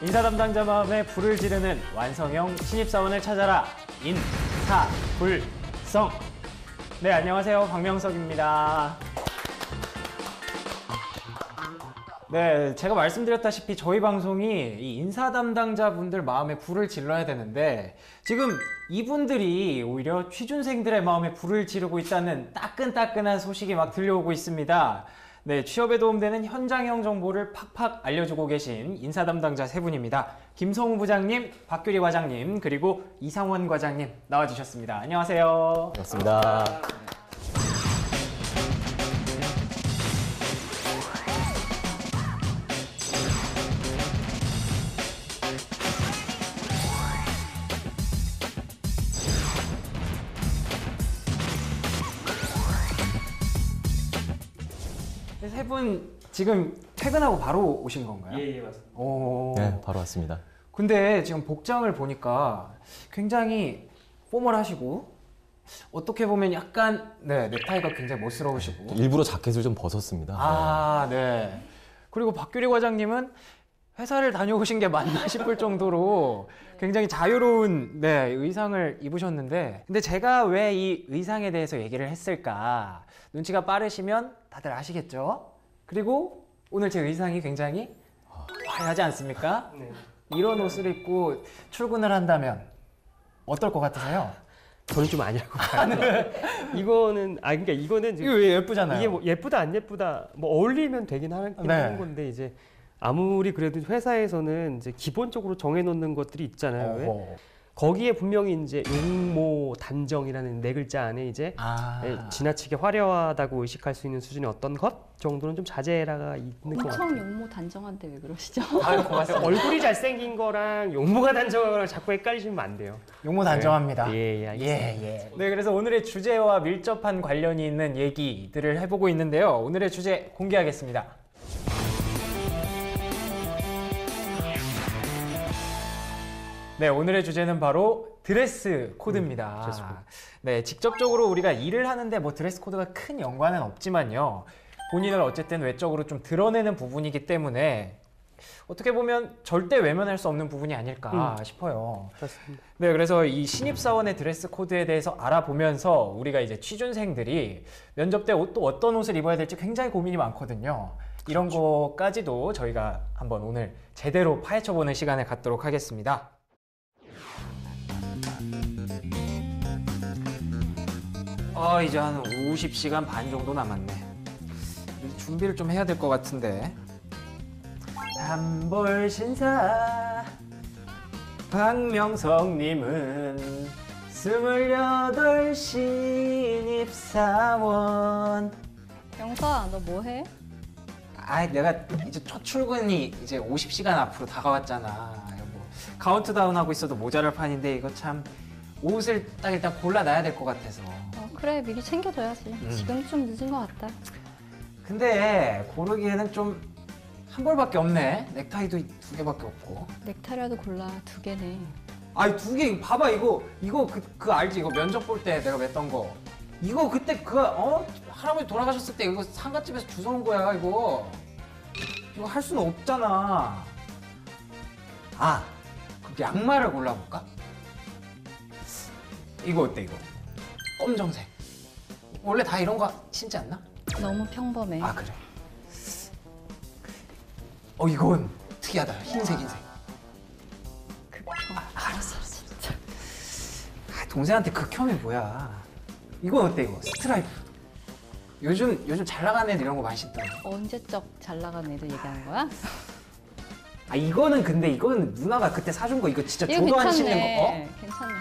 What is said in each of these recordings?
인사 담당자 마음에 불을 지르는 완성형 신입사원을 찾아라. 인사불성. 네, 안녕하세요. 박명석입니다. 네, 제가 말씀드렸다시피 저희 방송이 이 인사 담당자분들 마음에 불을 질러야 되는데 지금 이분들이 오히려 취준생들의 마음에 불을 지르고 있다는 따끈따끈한 소식이 막 들려오고 있습니다. 네, 취업에 도움되는 현장형 정보를 팍팍 알려주고 계신 인사 담당자 세 분입니다. 김성우 부장님, 박규리 과장님, 그리고 이상원 과장님 나와주셨습니다. 안녕하세요. 반갑습니다. 세 분 지금 퇴근하고 바로 오신 건가요? 예, 맞습니다. 오. 네, 바로 왔습니다. 근데 지금 복장을 보니까 굉장히 포멀하시고 어떻게 보면 약간 넥타이가 굉장히 멋스러우시고 일부러 자켓을 좀 벗었습니다. 아, 네. 그리고 박규리 과장님은 회사를 다녀오신 게 맞나 싶을 정도로 굉장히 자유로운 의상을 입으셨는데 근데 제가 왜 이 의상에 대해서 얘기를 했을까 눈치가 빠르시면 다들 아시겠죠? 그리고 오늘 제 의상이 굉장히 화려하지 않습니까? 네. 이런 옷을 입고 출근을 한다면 어떨 것 같으세요? 저는 좀 아니라고 봐요. 이거는 그러니까 이거는 이거 왜 예쁘잖아요. 이게 뭐 예쁘다 안 예쁘다 뭐 어울리면 되긴 하는 네. 건데 이제 아무리 그래도 회사에서는 이제 기본적으로 정해놓는 것들이 있잖아요. 왜? 어허. 거기에 분명히 이제 용모 단정이라는 네 글자 안에 이제 지나치게 화려하다고 의식할 수 있는 수준의 어떤 것 정도는 좀 자제라가 있는 것 같아요. 엄청 용모 단정한데 왜 그러시죠? 아유, 고맙습니다. 얼굴이 잘생긴 거랑 용모가 단정한 거랑 자꾸 헷갈리시면 안 돼요. 용모 단정합니다. 예, 알겠습니다. 네, 그래서 오늘의 주제와 밀접한 관련이 있는 얘기들을 해보고 있는데요. 오늘의 주제 공개하겠습니다. 네, 오늘의 주제는 바로 드레스 코드입니다. 드레스 코드. 네, 직접적으로 우리가 일을 하는데 뭐 드레스 코드가 큰 연관은 없지만요. 본인을 어쨌든 외적으로 좀 드러내는 부분이기 때문에 어떻게 보면 절대 외면할 수 없는 부분이 아닐까 싶어요. 그렇습니다. 네, 그래서 이 신입사원의 드레스 코드에 대해서 알아보면서 우리가 이제 취준생들이 면접 때 또 어떤 옷을 입어야 될지 굉장히 고민이 많거든요. 이런 거까지도 저희가 한번 오늘 제대로 파헤쳐보는 시간을 갖도록 하겠습니다. 이제 한 50시간 반 정도 남았네. 준비를 좀 해야 될 것 같은데. 단벌 신사 박명석님은 28 신입사원. 영서아, 너 뭐해? 내가 이제 첫 출근이 이제 50시간 앞으로 다가왔잖아. 뭐 카운트다운 하고 있어도 모자랄 판인데 이거 참 옷을 딱 일단 골라놔야 될 것 같아서. 그래, 미리 챙겨둬야지. 지금 좀 늦은 것 같다. 근데 고르기에는 좀 한 벌밖에 없네. 넥타이도 2개밖에 없고. 넥타이라도 골라, 2개네. 아니 2개 봐봐 이거 그 알지? 이거 면접 볼 때 내가 맸던 거. 이거 그때 할아버지 돌아가셨을 때 이거 상가집에서 주워온 거야 이거. 이거 할 수는 없잖아. 그 양말을 골라볼까? 이거 어때 이거? 검정색. 원래 다 이런 거 신지 않나? 너무 평범해. 그래. 이건 특이하다. 흰색. 알았어. 동생한테 극혐이 뭐야. 이건 어때 이거? 스트라이프. 요즘 잘 나가는 애들 이런 거 많이 신더라. 언제적 잘 나간 애들 얘기하는 거야? 이거는 누나가 그때 사준 거 이거 진짜 이거 조도 안 신는 괜찮네. 거. 괜찮네.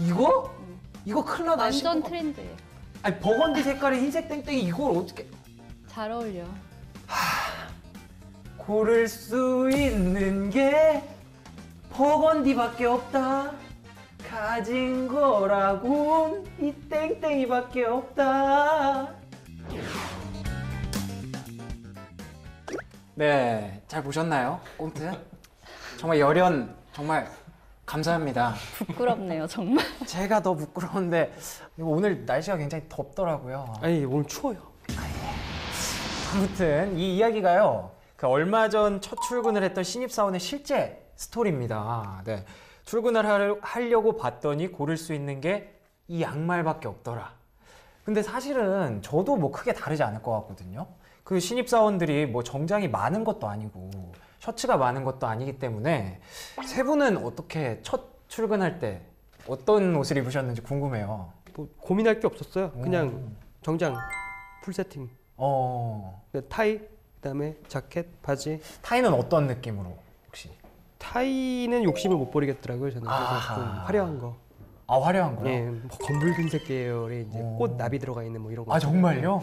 이거? 이거 큰일 나다. 완전 트렌드해. 버건디 색깔에 흰색 땡땡이 이걸 어떻게 잘 어울려. 고를 수 있는 게 버건디밖에 없다. 가진 거라곤 이 땡땡이밖에 없다. 네, 잘 보셨나요? 꽁트? 정말 열연, 정말 감사합니다. 부끄럽네요, 정말. 제가 더 부끄러운데 오늘 날씨가 굉장히 덥더라고요. 아니 오늘 추워요. 아무튼 이 이야기가요. 그 얼마 전 첫 출근을 했던 신입사원의 실제 스토리입니다. 네. 출근을 하려고 봤더니 고를 수 있는 게 이 양말밖에 없더라. 근데 사실은 저도 뭐 크게 다르지 않을 것 같거든요. 그 신입사원들이 뭐 정장이 많은 것도 아니고 셔츠가 많은 것도 아니기 때문에 세 분은 어떻게 첫 출근할 때 어떤 옷을 입으셨는지 궁금해요. 뭐 고민할 게 없었어요. 그냥 정장 풀 세팅, 타이, 그다음에 자켓, 바지. 타이는 어떤 느낌으로 혹시? 타이는 욕심을 못 버리겠더라고요. 저는 그래서 아하. 좀 화려한 거. 아, 화려한 거요? 예, 뭐 검붉은색 계열의 이제 오. 꽃 나비 들어가 있는 뭐 이런 거. 아, 정말요?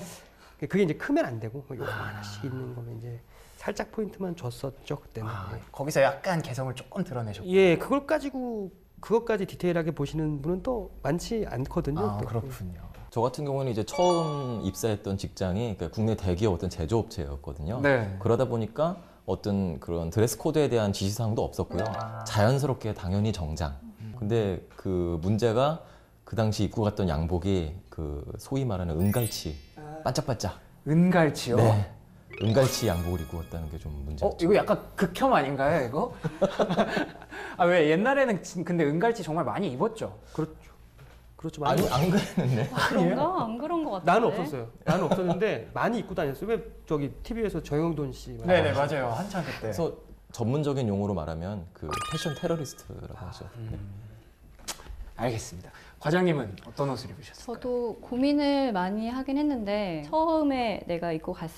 그게 이제 크면 안 되고 뭐 요거 하나씩 있는 거면 이제 살짝 포인트만 줬었죠 그때는. 아, 예. 거기서 약간 개성을 조금 드러내셨고. 예, 그걸 가지고 그것까지 디테일하게 보시는 분은 또 많지 않거든요. 아, 또. 그렇군요. 저 같은 경우는 이제 처음 입사했던 직장이 그러니까 국내 대기업 어떤 제조업체였거든요. 네. 그러다 보니까 어떤 그런 드레스 코드에 대한 지시사항도 없었고요. 자연스럽게 당연히 정장. 근데 그 문제가 그 당시 입고 갔던 양복이 그 소위 말하는 은갈치 반짝반짝. 은갈치요? 네. 은갈치 양복을 입고 갔다는 게 좀 문제였죠. 이거 약간 극혐 아닌가요, 이거? 아, 왜 옛날에는 근데 은갈치 정말 많이 입었죠? 그렇죠. 아니 많이 안 그랬는데. 그런가? 안 그런 것 같은데. 나는 없었어요. 나는 없었는데 많이 입고 다녔어요. 왜 저기 TV에서 정영돈 씨. 네네, 맞아요. 한참 그때. 그래서 전문적인 용어로 말하면 그 패션 테러리스트라고 하죠. 네. 알겠습니다. 과장님은 어떤 옷을 입으셨어요? 저도 고민을 많이 하긴 했는데 처음에 내가 입고 갈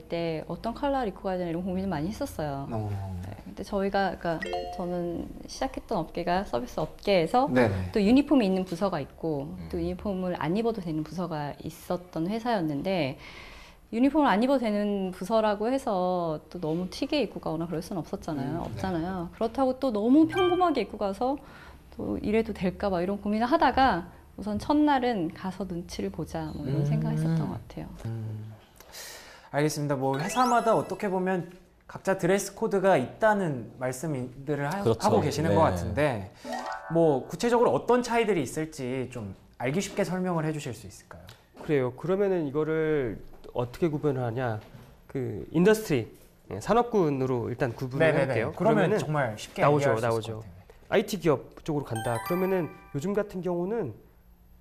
때 어떤 컬러를 입고 가야 되나 이런 고민을 많이 했었어요. 네, 근데 그러니까 저는 시작했던 업계가 서비스 업계에서 네네. 또 유니폼이 있는 부서가 있고 또 유니폼을 안 입어도 되는 부서가 있었던 회사였는데 유니폼을 안 입어도 되는 부서라고 해서 또 너무 튀게 입고 가거나 그럴 수는 없었잖아요. 없잖아요. 그렇다고 또 너무 평범하게 입고 가서 또 이래도 될까 봐 이런 고민을 하다가 우선 첫날은 가서 눈치를 보자 뭐 이런 생각했었던 것 같아요. 알겠습니다. 뭐 회사마다 어떻게 보면 각자 드레스 코드가 있다는 말씀들을 그렇죠. 하고 계시는 네. 것 같은데 뭐 구체적으로 어떤 차이들이 있을지 좀 알기 쉽게 설명을 해주실 수 있을까요? 그래요. 그러면은 이거를 어떻게 구분하냐? 그 인더스트리 산업군으로 일단 구분을 해볼게요. 그러면 정말 쉽게 나오죠, 이해할 수 있을 나오죠. 것 같아요. IT 기업 쪽으로 간다. 그러면은 요즘 같은 경우는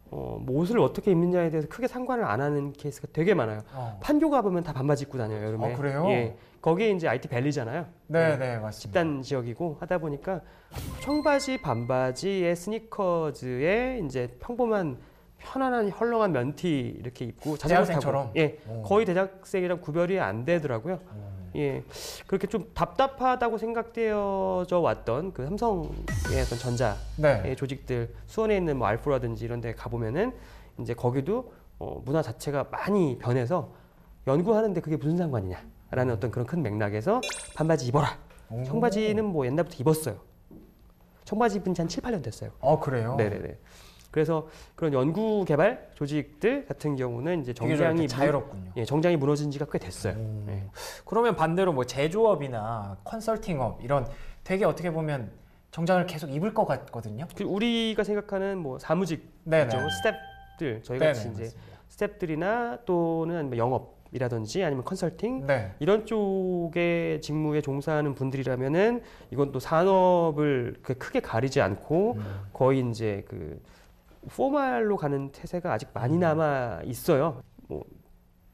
뭐 옷을 어떻게 입느냐에 대해서 크게 상관을 안 하는 케이스가 되게 많아요. 판교 가보면 다 반바지 입고 다녀요, 여름에. 그래요? 예. 거기에 이제 IT 밸리잖아요. 네네, 맞습니다. 집단 지역이고 하다 보니까 청바지, 반바지에 스니커즈에 이제 평범한 편안한 헐렁한 면티 이렇게 입고 자전거 대학생처럼? 타고 예, 거의 대학생이랑 구별이 안 되더라고요. 예, 그렇게 좀 답답하다고 생각되어져 왔던 그 삼성의 어떤 전자 네. 조직들 수원에 있는 뭐 알포라든지 이런 데 가보면은 이제 거기도 문화 자체가 많이 변해서 연구하는데 그게 무슨 상관이냐라는 어떤 그런 큰 맥락에서 반바지 입어라. 청바지는 뭐 옛날부터 입었어요. 청바지 입은 지 한 7, 8년 됐어요. 그래요? 네네네. 그래서 그런 연구 개발 조직들 같은 경우는 이제 정장이 자유롭군요. 예, 정장이 무너진 지가 꽤 됐어요. 예. 그러면 반대로 뭐 제조업이나 컨설팅업 이런 되게 어떻게 보면 정장을 계속 입을 것 같거든요. 그 우리가 생각하는 뭐 사무직 네네. 있죠. 스텝들 저희 네네, 같이 이제 맞습니다. 스텝들이나 또는 뭐 영업이라든지 아니면 컨설팅 네. 이런 쪽의 직무에 종사하는 분들이라면은 이건 또 산업을 크게 가리지 않고 거의 이제 그 포멀로 가는 태세가 아직 많이 남아 있어요. 뭐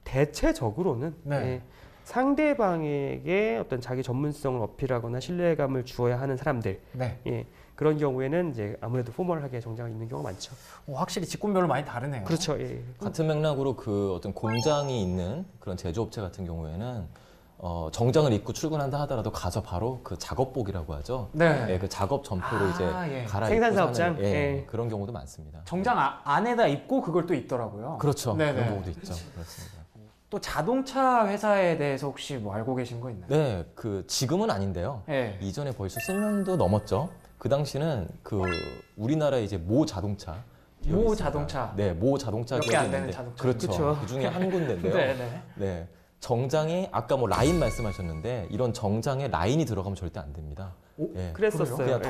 대체적으로는 네. 예, 상대방에게 어떤 자기 전문성을 어필하거나 신뢰감을 주어야 하는 사람들, 네. 예, 그런 경우에는 이제 아무래도 포멀하게 정장을 입는 경우가 많죠. 확실히 직군별로 많이 다르네요. 그렇죠. 예. 같은 맥락으로 그 어떤 공장이 있는 그런 제조업체 같은 경우에는 정장을 입고 출근한다 하더라도 가서 바로 그 작업복이라고 하죠. 네. 예, 그 작업 점포로 이제 예. 갈아입고 생산사업장? 사는, 예, 예. 그런 경우도 많습니다. 정장 안에다 입고 그걸 또 입더라고요. 그렇죠. 네네. 그런 경우도 있죠. 그렇습니다. 또 자동차 회사에 대해서 혹시 뭐 알고 계신 거 있나요? 네, 그 지금은 아닌데요. 네. 이전에 벌써 10년도 넘었죠. 그 당시는 그 우리나라의 이제 모 자동차 기업이 모 있습니다. 자동차. 네, 모 자동차 몇개 기업이 안 되는 있는데 자동차. 그렇죠. 그쵸. 그 중에 한 군데인데요. 네네. 네. 정장이 아까 뭐 라인 말씀하셨는데 이런 정장에 라인이 들어가면 절대 안 됩니다. 예. 그랬었어요. 그냥 예.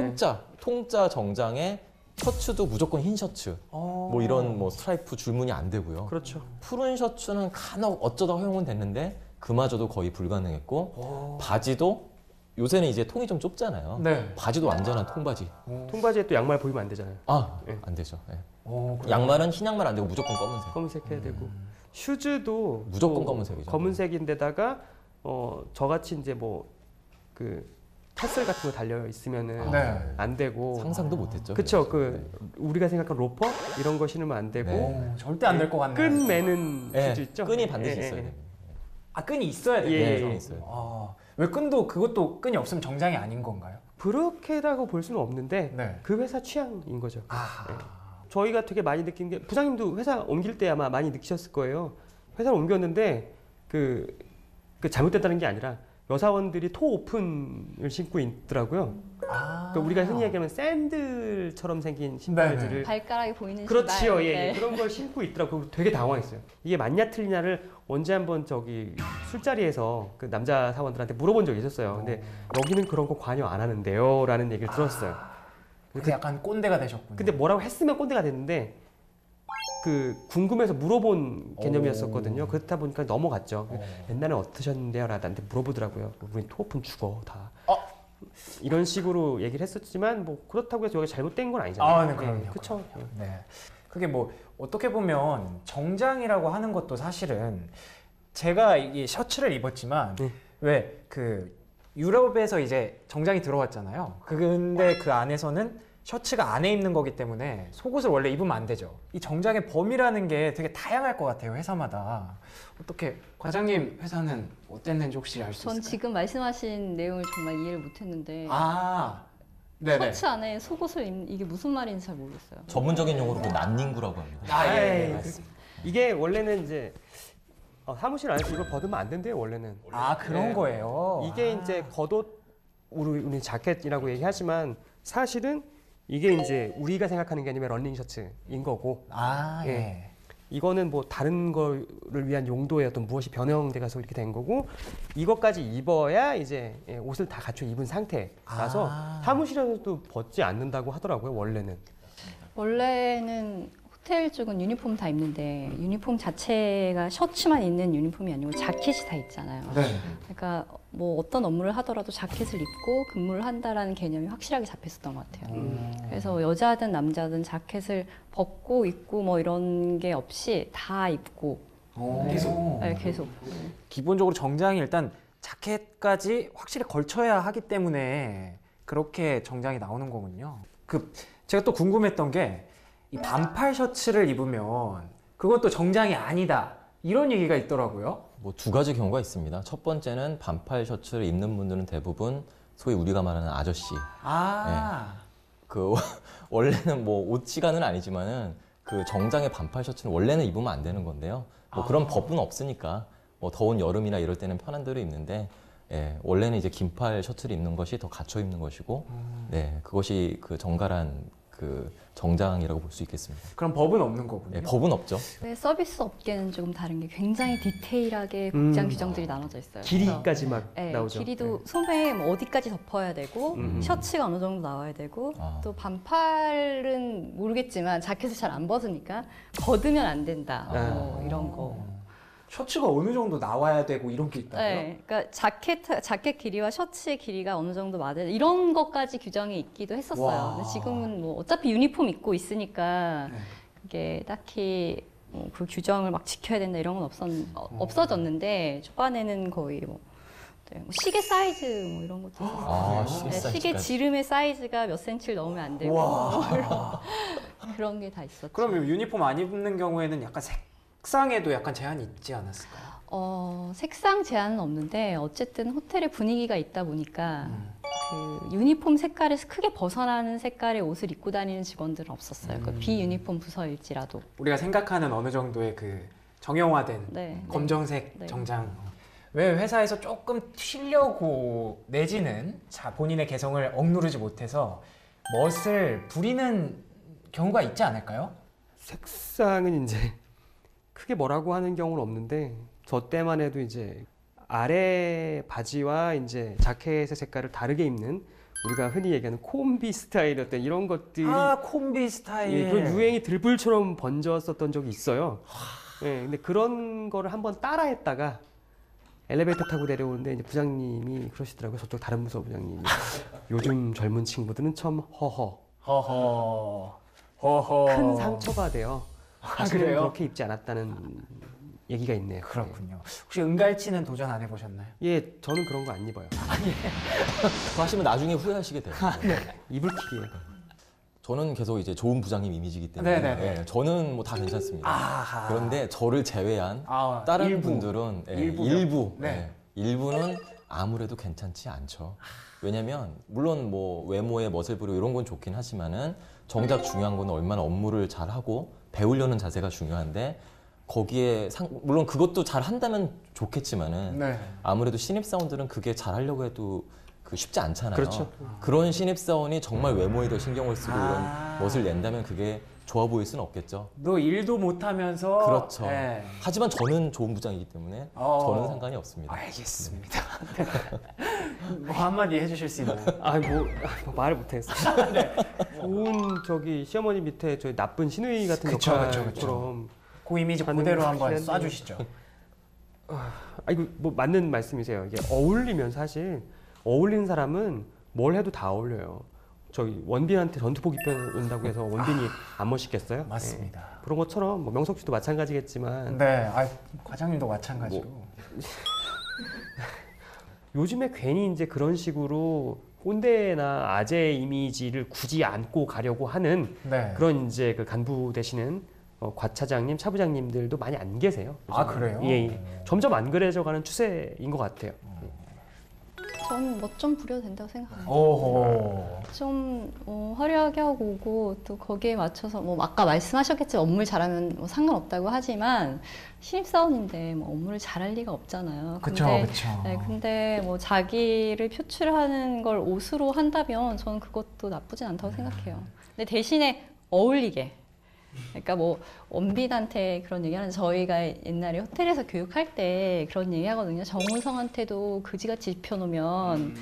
통짜 정장에 셔츠도 무조건 흰 셔츠. 뭐 이런 뭐 스트라이프 줄무늬 안 되고요. 그렇죠. 푸른 셔츠는 간혹 어쩌다 허용은 됐는데 그마저도 거의 불가능했고 바지도 요새는 이제 통이 좀 좁잖아요. 네. 바지도 완전한 통바지. 통바지에 또 양말 보이면 안 되잖아요. 네. 안 되죠. 예. 그래요? 양말은 흰 양말 안 되고 무조건 검은색. 검은색 해야 되고 슈즈도 무조건 또 검은색이죠. 검은색인데다가 저같이 이제 뭐 그 타슬 같은 거 달려 있으면은 네. 안 되고 상상도 못했죠. 그쵸 그래서. 우리가 생각한 로퍼 이런 거 신으면 안 되고 네. 절대 안 될 것 같네요. 끈 매는 네. 슈즈 있죠? 끈이 반드시 예, 있어야 예, 돼요. 아, 끈이 있어야 돼요. 예, 끈이 있어요. 왜 끈도 그것도 끈이 없으면 정장이 아닌 건가요? 그렇게라고 볼 수는 없는데 네. 그 회사 취향인 거죠. 아. 네. 저희가 되게 많이 느낀 게 부장님도 회사 옮길 때 아마 많이 느끼셨을 거예요. 회사를 옮겼는데 그 잘못됐다는 게 아니라 여사원들이 토 오픈을 신고 있더라고요. 그러니까 우리가 흔히 얘기하면 샌들처럼 생긴 신발들을 발가락이 보이는 그렇지요, 신발. 예, 네. 그런 걸 신고 있더라고. 되게 당황했어요. 이게 맞냐 틀리냐를 언제 한번 술자리에서 그 남자 사원들한테 물어본 적이 있었어요. 근데 여기는 그런 거 관여 안 하는데요라는 얘기를 들었어요. 그래서 약간 꼰대가 되셨군요. 근데 뭐라고 했으면 꼰대가 됐는데 그 궁금해서 물어본 개념이었었거든요. 그렇다 보니까 넘어갔죠. 옛날에 어떠셨는데요? 나한테 물어보더라고요. 우린 토오픈 죽어 다. 이런 식으로 얘기를 했었지만 뭐 그렇다고 해서 여기 잘못된 건 아니잖아요. 아, 네, 그럼요. 그렇죠. 네. 그게 뭐 어떻게 보면 정장이라고 하는 것도 사실은 제가 이 셔츠를 입었지만 왜 그 유럽에서 이제 정장이 들어왔잖아요. 근데 그 안에서는 셔츠가 안에 입는 거기 때문에 속옷을 원래 입으면 안 되죠. 이 정장의 범위라는 게 되게 다양할 것 같아요, 회사마다. 어떻게 과장님 회사는 어땠는지 혹시 알 수 전 있을까요? 지금 말씀하신 내용을 정말 이해를 못했는데 아, 네네. 셔츠 안에 속옷을 입는 이게 무슨 말인지 잘 모르겠어요. 전문적인 용어로 그 난닝구라고 합니다. 아, 예, 에이, 맞습니다. 이게 원래는 이제 사무실 안에서 이걸 벗으면 안 된대요. 원래는. 아, 그런 네. 거예요. 이게 이제 겉옷 우리 자켓이라고 얘기하지만 사실은 이게 이제 우리가 생각하는 게 아니면 런닝 셔츠인 거고 아, 예. 예. 이거는 뭐 다른 거를 위한 용도의 어떤 무엇이 변형돼 가서 이렇게 된 거고 이것까지 입어야 이제 옷을 다 갖춰 입은 상태라서 사무실에서도 벗지 않는다고 하더라고요. 원래는. 원래는 호텔 쪽은 유니폼 다 입는데 유니폼 자체가 셔츠만 있는 유니폼이 아니고 자켓이 다 있잖아요. 네. 그러니까 뭐 어떤 업무를 하더라도 자켓을 입고 근무를 한다라는 개념이 확실하게 잡혔었던 것 같아요. 그래서 여자든 남자든 자켓을 벗고 입고 뭐 이런 게 없이 다 입고 계속. 네, 계속. 기본적으로 정장이 일단 자켓까지 확실히 걸쳐야 하기 때문에 그렇게 정장이 나오는 거군요. 제가 또 궁금했던 게 이 반팔 셔츠를 입으면 그건 또 정장이 아니다 이런 얘기가 있더라고요. 뭐 두 가지 경우가 있습니다. 첫 번째는 반팔 셔츠를 입는 분들은 대부분 소위 우리가 말하는 아저씨. 그 원래는 뭐 옷 시간은 아니지만은 그 정장의 반팔 셔츠는 원래는 입으면 안 되는 건데요. 뭐 그런 법은 없으니까 뭐 더운 여름이나 이럴 때는 편한 대로 입는데 원래는 이제 긴팔 셔츠를 입는 것이 더 갖춰 입는 것이고 그것이 그 정갈한 그 정장이라고 볼 수 있겠습니다. 그럼 법은 없는 거군요. 법은 없죠. 왜 서비스 업계는 조금 다른 게 굉장히 디테일하게 복장 규정들이 나눠져 있어요. 길이까지 막 네, 나오죠. 길이도 소매 뭐 어디까지 덮어야 되고 셔츠가 어느 정도 나와야 되고 또 반팔은 모르겠지만 자켓을 잘 안 벗으니까 걷으면 안 된다 뭐 이런 거. 셔츠가 어느 정도 나와야 되고 이런 게 있다고요? 네, 그러니까 자켓 길이와 셔츠의 길이가 어느 정도 맞아야 돼. 이런 것까지 규정이 있기도 했었어요. 와. 근데 지금은 뭐 어차피 유니폼 입고 있으니까 그게 딱히 그 규정을 막 지켜야 된다 이런 건 없어졌는데 초반에는 거의 뭐 시계 사이즈 뭐 이런 것도 있었어요. 시계 네, 시계 사이즈까지. 지름의 사이즈가 몇 센치를 넘으면 안 되고 와. 그런 게 다 있었죠. 그럼 유니폼 안 입는 경우에는 약간 색상에도 약간 제한이 있지 않았을까요? 색상 제한은 없는데 어쨌든 호텔의 분위기가 있다 보니까 그 유니폼 색깔에서 크게 벗어나는 색깔의 옷을 입고 다니는 직원들은 없었어요. 그 비유니폼 부서일지라도. 우리가 생각하는 어느 정도의 그 정형화된 네, 검정색 네. 정장. 왜 회사에서 조금 튀려고 내지는 본인의 개성을 억누르지 못해서 멋을 부리는 경우가 있지 않을까요? 색상은 이제 크게 뭐라고 하는 경우는 없는데 저 때만 해도 이제 아래 바지와 이제 자켓의 색깔을 다르게 입는 우리가 흔히 얘기하는 콤비 스타일 어떤 이런 것들이 콤비 스타일. 그런 유행이 들불처럼 번졌었던 적이 있어요. 근데 그런 거를 한번 따라했다가 엘리베이터 타고 내려오는데 이제 부장님이 그러시더라고요. 저쪽 다른 부서 부장님이 요즘 젊은 친구들은 참 허허 허허. 큰 상처가 돼요. 사실은 그래요? 그렇게 입지 않았다는 얘기가 있네요. 그렇군요. 혹시 은갈치는 도전 안 해보셨나요? 예, 저는 그런 거 안 입어요. 그거 하시면 나중에 후회하시게 돼요. 이불킥이에요. 저는 계속 이제 좋은 부장님 이미지이기 때문에 네네네. 예, 저는 뭐 다 괜찮습니다. 아하. 그런데 저를 제외한 아, 다른 일부. 분들은 예, 일부요? 네. 일부는 아무래도 괜찮지 않죠. 왜냐면 물론 뭐 외모에 멋을 부리고 이런 건 좋긴 하지만은 정작 중요한 건 얼마나 업무를 잘하고 배우려는 자세가 중요한데 거기에 물론 그것도 잘 한다면 좋겠지만은 네. 아무래도 신입사원들은 그게 잘하려고 해도 쉽지 않잖아요. 그렇죠. 그런 신입사원이 정말 외모에 더 신경을 쓰고 아. 이런 멋을 낸다면 그게 좋아 보일 수는 없겠죠. 너 일도 못하면서. 그렇죠. 네. 하지만 저는 좋은 부장이기 때문에 저는 상관이 없습니다. 알겠습니다. 뭐 한마디 해주실 수 있나요? 말을 못했어요. 좋은 저기 시어머니 밑에 저희 나쁜 시누이 같은 그쵸, 역할처럼 그쵸. 그 이미지 하는 그대로 것 한번 같긴 한데. 쏴주시죠. 이거 뭐 맞는 말씀이세요. 이게 어울리면 사실 어울리는 사람은 뭘 해도 다 어울려요. 저기 원빈한테 전투복 입혀온다고 해서 원빈이 안 멋있겠어요? 맞습니다. 예. 그런 것처럼 뭐 명석 씨도 마찬가지겠지만 네, 과장님도 마찬가지로. 요즘에 괜히 이제 그런 식으로 꼰대나 아재 이미지를 굳이 안고 가려고 하는 네. 그런 이제 그 간부 되시는 과차장님, 차부장님들도 많이 안 계세요. 아, 요즘에. 그래요? 예. 점점 안 그래져가는 추세인 것 같아요. 저는 멋 좀 부려도 된다고 생각해요. 오호. 좀 화려하게 하고 오고 또 거기에 맞춰서 뭐 아까 말씀하셨겠지만 업무를 잘하면 뭐 상관없다고 하지만 신입사원인데 뭐 업무를 잘할 리가 없잖아요. 그쵸, 근데, 그쵸. 네, 근데 뭐 자기를 표출하는 걸 옷으로 한다면 저는 그것도 나쁘진 않다고 생각해요. 근데 대신에 어울리게. 그러니까 뭐 원빈한테 그런 얘기하는 저희가 옛날에 호텔에서 교육할 때 그런 얘기 하거든요. 정우성한테도 그지같이 입혀놓으면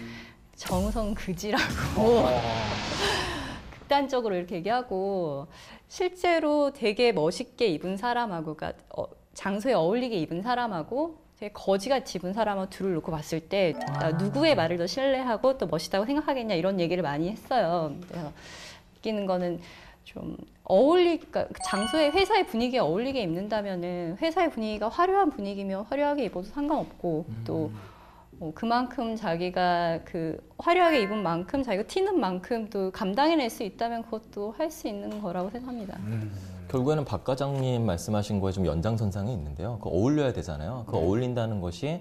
정우성 그지라고 극단적으로 이렇게 얘기하고 실제로 되게 멋있게 입은 사람하고 그러니까 장소에 어울리게 입은 사람하고 되게 거지같이 입은 사람하고 둘을 놓고 봤을 때 누구의 말을 더 신뢰하고 또 멋있다고 생각하겠냐 이런 얘기를 많이 했어요. 그래서 느끼는 거는 좀 그러니까 장소에 회사의 분위기에 어울리게 입는다면은 회사의 분위기가 화려한 분위기면 화려하게 입어도 상관없고 또 그만큼 자기가 그 화려하게 입은 만큼 자기가 튀는 만큼 또 감당해낼 수 있다면 그것도 할 수 있는 거라고 생각합니다. 결국에는 박 과장님 말씀하신 거에 좀 연장선상에 있는데요. 그 어울려야 되잖아요. 그 어울린다는 것이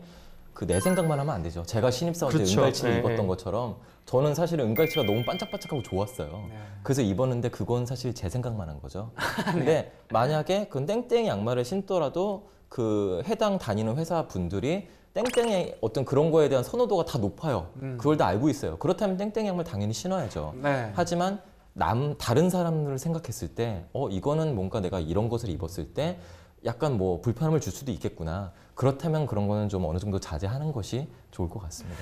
그 내 생각만 하면 안 되죠. 제가 신입사원 때 그렇죠. 은갈치를 네. 입었던 것처럼 저는 사실은 은갈치가 너무 반짝반짝하고 좋았어요. 네. 그래서 입었는데 그건 사실 제 생각만 한 거죠. 근데 만약에 그 땡땡이 양말을 신더라도 그 해당 다니는 회사 분들이 땡땡이 어떤 그런 거에 대한 선호도가 다 높아요. 그걸 다 알고 있어요. 그렇다면 땡땡이 양말 당연히 신어야죠. 네. 하지만 다른 사람들을 생각했을 때 이거는 뭔가 내가 이런 것을 입었을 때 약간 뭐 불편함을 줄 수도 있겠구나. 그렇다면 그런 거는 좀 어느 정도 자제하는 것이 좋을 것 같습니다.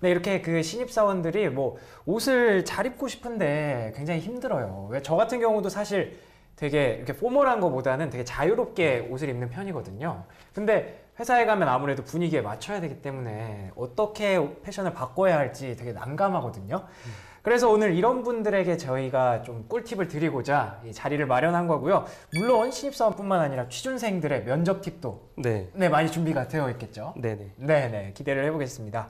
네, 이렇게 그 신입사원들이 뭐 옷을 잘 입고 싶은데 굉장히 힘들어요. 왜 저 같은 경우도 사실 되게 이렇게 포멀한 것보다는 되게 자유롭게 옷을 입는 편이거든요. 근데 회사에 가면 아무래도 분위기에 맞춰야 되기 때문에 어떻게 패션을 바꿔야 할지 되게 난감하거든요. 그래서 오늘 이런 분들에게 저희가 좀 꿀팁을 드리고자 이 자리를 마련한 거고요. 물론 신입사원뿐만 아니라 취준생들의 면접 팁도 네. 많이 준비가 되어 있겠죠. 네네. 네네, 기대를 해보겠습니다.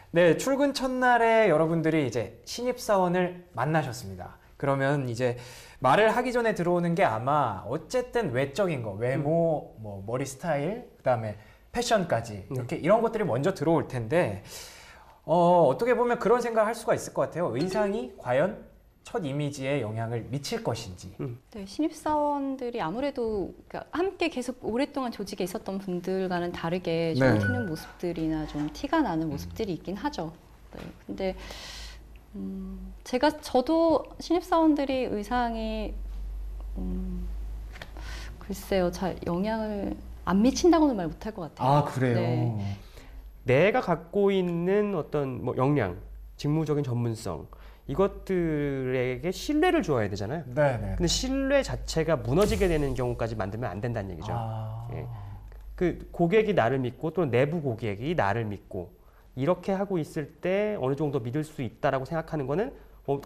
네, 출근 첫날에 여러분들이 이제 신입사원을 만나셨습니다. 그러면 이제 말을 하기 전에 들어오는 게 아마 어쨌든 외적인 거, 외모, 뭐 머리 스타일, 그다음에 패션까지 이렇게 이런 것들이 먼저 들어올 텐데 어떻게 보면 그런 생각을 할 수가 있을 것 같아요. 의상이 과연 첫 이미지에 영향을 미칠 것인지. 네, 신입사원들이 아무래도 그러니까 함께 계속 오랫동안 조직에 있었던 분들과는 다르게 좀 네. 튀는 모습들이나 좀 티가 나는 모습들이 있긴 하죠. 네, 근데 저도 신입사원들이 의상이 글쎄요, 잘 영향을 안 미친다고는 말 못할 것 같아요. 아, 그래요? 네. 내가 갖고 있는 어떤 뭐 역량, 직무적인 전문성 이것들에게 신뢰를 줘야 되잖아요. 네네. 근데 신뢰 자체가 무너지게 되는 경우까지 만들면 안 된다는 얘기죠. 아. 예. 그 고객이 나를 믿고 또는 내부 고객이 나를 믿고 이렇게 하고 있을 때 어느 정도 믿을 수 있다라고 생각하는 거는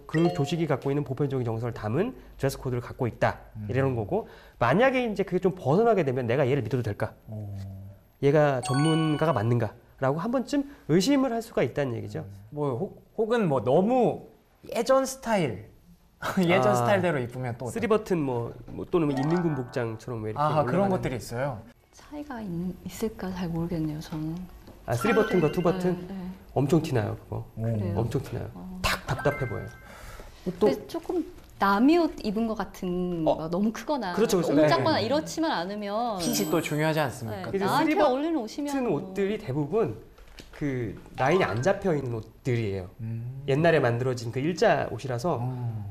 그 조직이 갖고 있는 보편적인 정서를 담은 드레스 코드를 갖고 있다 이런 거고 만약에 이제 그게 좀 벗어나게 되면 내가 얘를 믿어도 될까? 얘가 전문가가 맞는가라고 한 번쯤 의심을 할 수가 있다는 얘기죠. 뭐 혹은 뭐 너무 예전 스타일 예전 아, 스타일대로 입으면 또 쓰리 버튼 뭐 또는 뭐 인민군 복장처럼 왜 이렇게 그런 올라가는 것들이 있어요. 차이가 있을까 잘 모르겠네요. 저는. 쓰리 버튼과 투 버튼 네. 엄청 티나요 그거. 그래요. 엄청 티나요. 탁 답답해 보여요. 또 근데 조금 남이 옷 입은 것 같은 막 너무 크거나 그렇죠, 그렇죠. 너무 네. 작거나 이렇지만 않으면 핏이 또 중요하지 않습니까? 네, 그래서 나한테 슬리버 어울리는 옷이면 같은 뭐. 옷들이 대부분 그 라인이 안 잡혀 있는 옷들이에요. 옛날에 만들어진 그 일자 옷이라서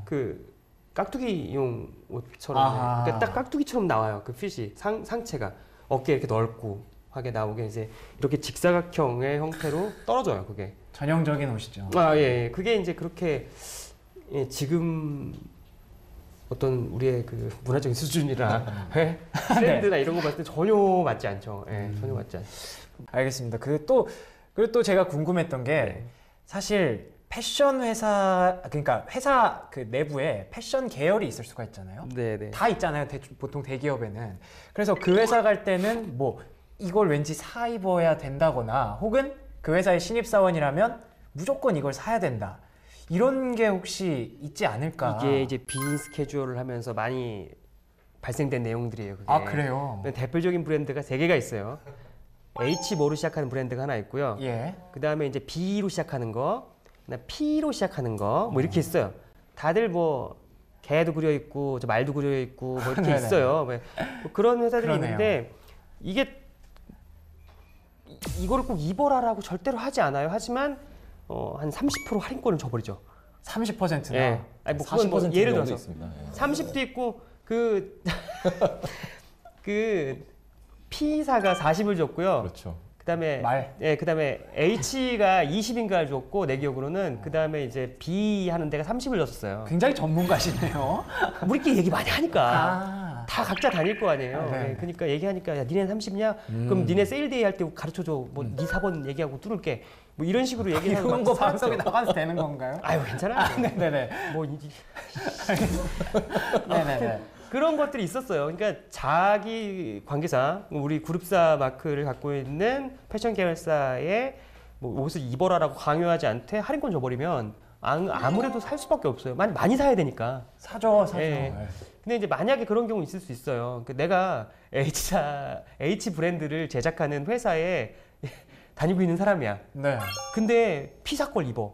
그 깍두기용 옷처럼 아하. 그러니까 딱 깍두기처럼 나와요. 그 핏이 상체가 어깨 이렇게 넓고 하게 나오게 이제 이렇게 직사각형의 형태로 떨어져요. 그게 전형적인 옷이죠. 예. 그게 이제 그렇게 예, 지금 어떤 우리의 그 문화적인 수준이나 예? 트렌드나 이런 거 봤을 때 전혀 맞지 않죠. 예, 전혀 맞지 않죠. 알겠습니다. 그리고 또 제가 궁금했던 게 사실 패션 회사 그러니까 회사 그 내부에 패션 계열이 있을 수가 있잖아요. 네. 다 있잖아요. 보통 대기업에는. 그래서 그 회사 갈 때는 뭐 이걸 왠지 사 입어야 된다거나 혹은 그 회사의 신입사원이라면 무조건 이걸 사야 된다. 이런 게 혹시 있지 않을까? 이게 이제 비즈니스 캐주얼을 하면서 많이 발생된 내용들이에요. 그게. 그래요? 대표적인 브랜드가 세 개가 있어요. H 뭐로 시작하는 브랜드가 하나 있고요. 예. 그 다음에 이제 B로 시작하는 거, 그다음에 P로 시작하는 거, 뭐 이렇게 있어요. 다들 뭐 개도 그려 있고, 저 말도 그려 있고, 뭐 이렇게 네네. 있어요. 뭐 그런 회사들이 그러네요. 있는데 이게 이거를 꼭 입어라라고 절대로 하지 않아요. 하지만 한 30% 할인권을 줘버리죠. 30%나. 예. 아니 뭐 그건 뭐 40% 예를 정도 들어서 있습니다. 예. 30도 있고 그 P사가 40을 줬고요. 그렇죠. 그다음에 말. 그다음에 H가 20인가를 줬고 내 기억으로는 그다음에 이제 B 하는 데가 30을 줬었어요. 굉장히 전문가시네요. 우리끼리 얘기 많이 하니까 아. 다 각자 다닐 거 아니에요. 네. 네, 그러니까 얘기하니까 야 니네는 30냐? 그럼 니네 세일데이 할 때 가르쳐 줘. 뭐 네 사본 얘기하고 뚫을게. 뭐 이런 식으로 얘기하고 이런 거 막 방송에 살았죠. 나가도 되는 건가요? 아유 괜찮아요. 네네네. 뭐 네네네. 그런 것들이 있었어요. 그러니까 자기 관계사, 우리 그룹사 마크를 갖고 있는 패션 계열사에 뭐 옷을 입어라라고 강요하지 않되 할인권 줘버리면 아무래도 살 수밖에 없어요. 많이 사야 되니까. 사죠. 예. 근데 이제 만약에 그런 경우 있을 수 있어요. 그러니까 내가 H 브랜드를 제작하는 회사에 다니고 있는 사람이야. 네. 근데 P사 걸 입어.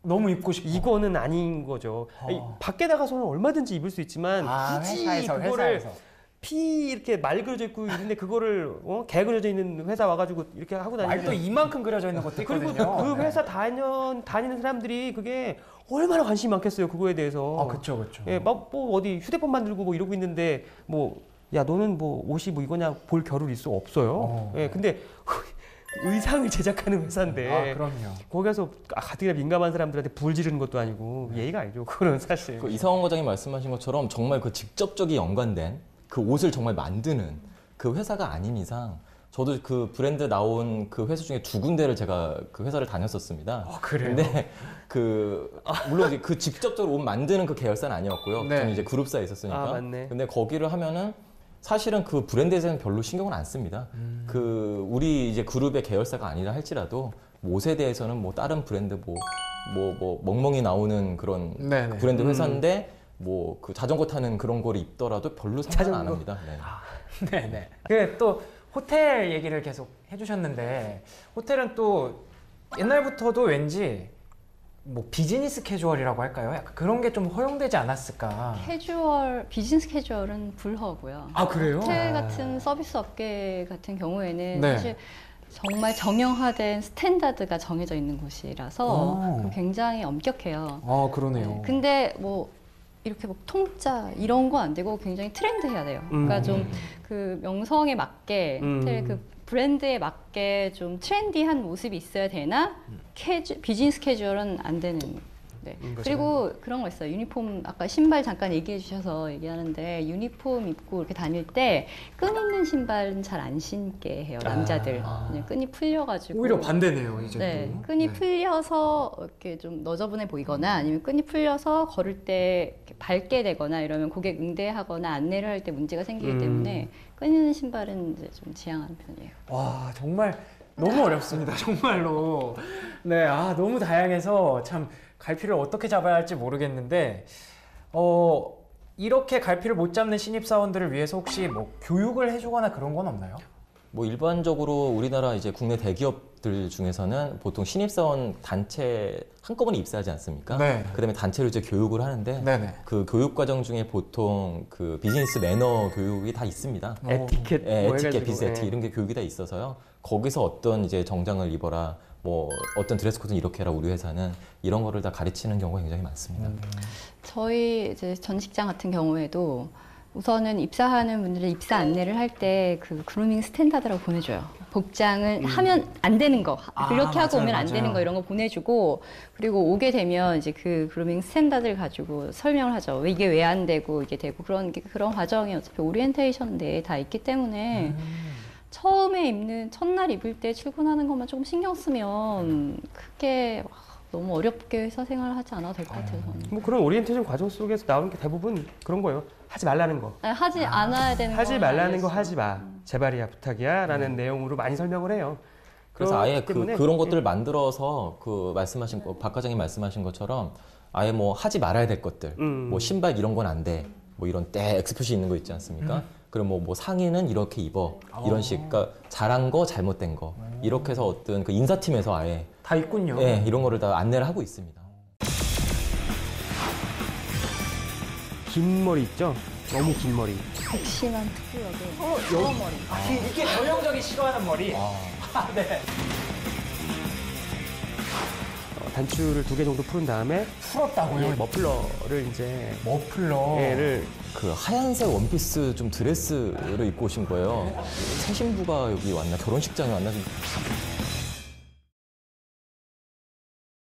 너무 입고 싶어. 이거는 아닌 거죠. 아니, 밖에 나가서는 얼마든지 입을 수 있지만 굳이 그거를 P 이렇게 말 그려져 있고 있는데 그거를 개 그려져 있는 회사 와가지고 이렇게 하고 다니는 말도 이만큼 그려져 있는 것도 그리고 있거든요. 그 회사 다니는 사람들이 그게 얼마나 관심이 많겠어요 그거에 대해서. 그렇죠, 그렇죠. 예, 뭐 어디 휴대폰 만들고 뭐 이러고 있는데 뭐 야 너는 뭐 옷이 뭐 이거냐 볼 겨를이 있어 없어요. 예, 근데 의상을 제작하는 회사인데 그럼요. 거기 가서 가뜩이나 민감한 사람들한테 불 지르는 것도 아니고 예의가 아니죠. 그거는 사실. 그 이상원 과장이 말씀하신 것처럼 정말 그 직접적이 연관된 그 옷을 정말 만드는 그 회사가 아닌 이상 저도 그 브랜드 나온 그 회사 중에 2군데를 제가 그 회사를 다녔었습니다. 그래요? 근데 물론 그 직접적으로 옷 만드는 그 계열사는 아니었고요. 네. 저는 이제 그룹사에 있었으니까. 맞네. 근데 거기를 하면은 사실은 그 브랜드에 대해서는 별로 신경을 안 씁니다. 그 우리 이제 그룹의 계열사가 아니라 할지라도 옷에 대해서는 뭐 다른 브랜드 뭐 멍멍이 나오는 그런 네네. 브랜드 회사인데 뭐 그 자전거 타는 그런 거를 입더라도 별로 생각 안 합니다. 네. 네네. 또 호텔 얘기를 계속 해주셨는데 호텔은 또 옛날부터도 왠지 뭐 비즈니스 캐주얼이라고 할까요? 약간 그런 게 좀 허용되지 않았을까? 비즈니스 캐주얼은 불허고요. 그래요? 호텔 같은 서비스 업계 같은 경우에는 네. 사실 정말 정형화된 스탠다드가 정해져 있는 곳이라서 굉장히 엄격해요. 그러네요. 근데 뭐 이렇게 뭐 통짜 이런 거 안 되고 굉장히 트렌드해야 돼요. 그러니까 좀 그 명성에 맞게 호텔 그 브랜드에 맞게 좀 트렌디한 모습이 있어야 되나 비즈니스 캐주얼은 안 되는. 네. 거잖아요. 그리고 그런 거 있어요. 유니폼 아까 신발 잠깐 얘기해 주셔서 얘기하는데 유니폼 입고 이렇게 다닐 때 끈 있는 신발은 잘 안 신게 해요. 남자들 그냥 끈이 풀려가지고 오히려 반대네요, 이제 네, 또. 끈이 네. 풀려서 이렇게 좀 너저분해 보이거나 아니면 끈이 풀려서 걸을 때 이렇게 밟게 되거나 이러면 고객 응대하거나 안내를 할 때 문제가 생기기 때문에 끈 있는 신발은 이제 좀 지양하는 편이에요. 와, 정말 너무 어렵습니다. 정말로. 네, 아, 너무 다양해서 참 갈피를 어떻게 잡아야 할지 모르겠는데, 이렇게 갈피를 못 잡는 신입사원들을 위해서 혹시 뭐 교육을 해주거나 그런 건 없나요? 뭐 일반적으로 우리나라 이제 국내 대기업들 중에서는 보통 신입사원 단체 한꺼번에 입사하지 않습니까? 네. 그다음에 단체로 이제 교육을 하는데 네네. 그 교육 과정 중에 보통 그 비즈니스 매너 교육이 다 있습니다. 에티켓, 예, 뭐 에티켓, 해가지고, 비즈니스 예. 이런 게 교육이 다 있어서요. 거기서 어떤 이제 정장을 입어라, 뭐 어떤 드레스 코드는 이렇게 해라 우리 회사는 이런 거를 다 가르치는 경우가 굉장히 많습니다. 저희 이제 전 직장 같은 경우에도 우선은 입사하는 분들의 입사 안내를 할 때 그 그루밍 스탠다드라고 보내줘요. 복장을 하면 안 되는 거, 그렇게 하고 맞아요, 오면 안 되는 맞아요. 거 이런 거 보내주고 그리고 오게 되면 이제 그 그루밍 스탠다드를 가지고 설명을 하죠. 왜 이게 왜 안 되고 이게 되고 그런 과정이 어차피 오리엔테이션 내에 다 있기 때문에 처음에 입는 첫날 입을 때 출근하는 것만 조금 신경 쓰면 크게 너무 어렵게 회사 생활을 하지 않아도 될 것 같아요. 저는. 뭐 그런 오리엔테이션 과정 속에서 나오는 게 대부분 그런 거예요. 하지 말라는 거. 아니, 하지 않아야 되는 거 하지 말라는 거 하지 마. 제발이야 부탁이야 라는 내용으로 많이 설명을 해요. 그래서 아예 그렇기 때문에 그런 것들을 만들어서 그 말씀하신 거, 박 과장님 말씀하신 것처럼 아예 뭐 하지 말아야 될 것들, 뭐 신발 이런 건 안 돼, 뭐 이런 때 엑스표시 있는 거 있지 않습니까? 그럼 뭐 상의는 이렇게 입어 이런 식, 그러니까 잘한 거 잘못된 거 이렇게 해서 어떤 그 인사팀에서 아예 다 있군요. 예, 이런 거를 다 안내를 하고 있습니다. 긴 머리 있죠? 너무 긴 머리. 백심한 투구력에 여머리. 이게 전형적인 싫어하는 머리. 네. 단추를 2개 정도 풀은 다음에 풀었다고요? 머플러를 이제 머플러. 얘를 그 하얀색 원피스 좀 드레스를 입고 오신 거예요. 새 신부가 여기 왔나 결혼식장에 왔나 좀